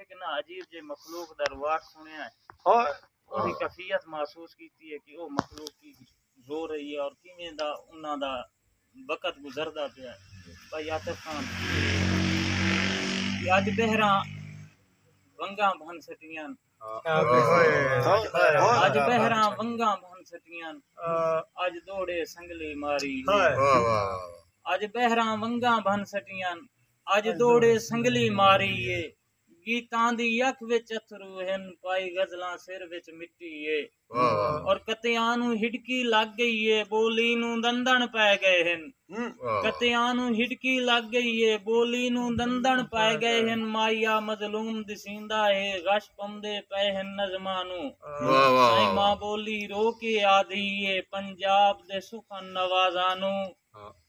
एक ना अजीब जे मखलूक दा रवाट सुनिया है ਉਹਦੀ ਕਫੀਅਤ महसूस ਕੀਤੀ ਹੈ ਕਿ ਉਹ ਮਖਲੂਕ ਕੀ रो रही है और किवें दा उन्हां दा वक्त गुजरदा पिया भाई आतिफ खान अज बहरा वंगा बन सटियां अज बहरा वंगा बन सटियां अज दौड़े संगली मारी अज बहरा वंगा बन सटियां अज दौड़े संगली मारी है गीतां दी अख विच अथरू हन पाई गजलां सिर विच मिट्टी है और कतियां नू हिड़की लग गई है बोली नू दंदन पै गए हन कतियां नू हिड़की लग गई है बोली नू दंदन पै गए हन माया मजलूम दिसींदा है गश पौंदे पै हन नज़मां नू साईं मां बोली रो के आधी है पंजाब दे सुखन नवाज़ां नू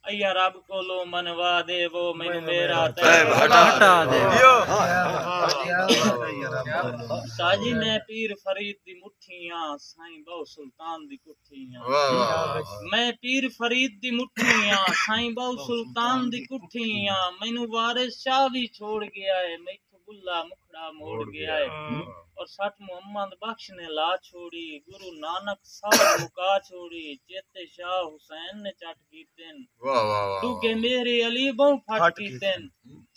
अय्या रब कोलो मनवा दे वो मैनू मेरा तैब हटा दे साजी मैं पीर फरीद दी मुठियां साईं बहु सुल्तान दी कुठियां मैं पीर फरीद दी मुठियां साईं बहु सुल्तान दी कुठियां मैनू वारिस शाह भी छोड़ गया है मैथों बुल्ला मुखड़ा मोड़ गया है और सठ मोहम्मद बख्श ने ला छोड़ी गुरु नानक साहब मुका छोड़ी चेते शाह हुसैन ने चट कीतेन डूगे मेरे अली बहु फट कीतेन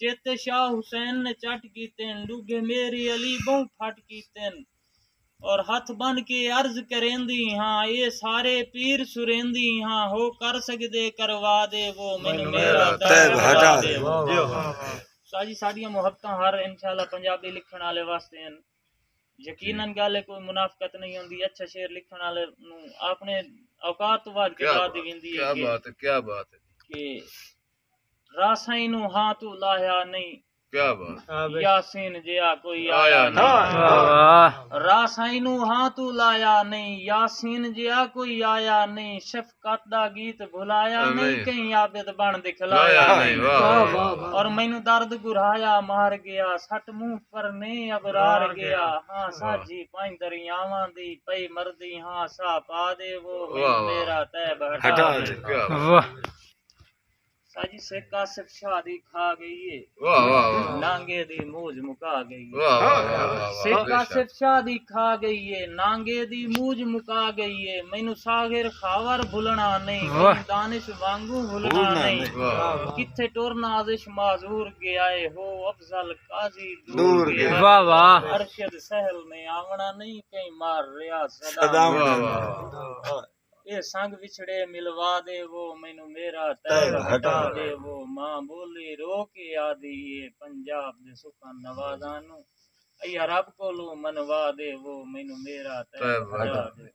चेते शाह हुसैन ने चट कीतेन डूगे मेरे अली बहु फट कीतेन और हथ बन के अर्ज करेंदी हां ये सारे पीर सुरेंदी हां हो कर सकदे करवा दे वो मैनू मेरा तैब हटा दे साजी साडियां मोहब्बतां हर इंशाअल्लाह पंजाबी लिखण वाले वास्ते हैं यकीनन गल कोई मुनाफिकत नहीं होंदी अच्छा शेर लिखण वाले नु अपने औकात वाद के बाद विंदी है क्या बात है कि रासाई नु हां तू लाया नहीं क्या बात यासीन जिया कोई आया नहीं रासाई नु हां तू लाया नहीं यासीन जिया कोई आया नहीं शफकत दा गीत भुलाया नहीं कहीं आबिद बन दिखलाया नहीं और मैनू दर्द गुराया मार गया सट मुंह पर ने अबरार गया हां साजी पांच दरियावां दी पई मर्दी हां सा पा दे वो मेरा तैब हटा दे वाह साजी से कासिफ शाह दी खा गई है वाह वाह नांगे दी मूज मुका गई है से कासिफ शाह दी खा गई है नांगे दी मूज मुका गई है मैनू सागिर खावर भुलना नहीं दानिश वांगू भुलना नहीं किथे टुर नाजिश माजूर गया है हो अफजल काजी दूर गया वाह वाह अरशद सहल में आवना नहीं कहीं मार रिया सदा ये संग विछड़े मिलवा दे वो मैनू मेरा तैब हटा दे वो मां बोली रो के आदी ये पंजाब दे सुखन नवाज़ां नू अय्या रब कोलो मनवा दे वो मैनू मेरा तैब हटा दे।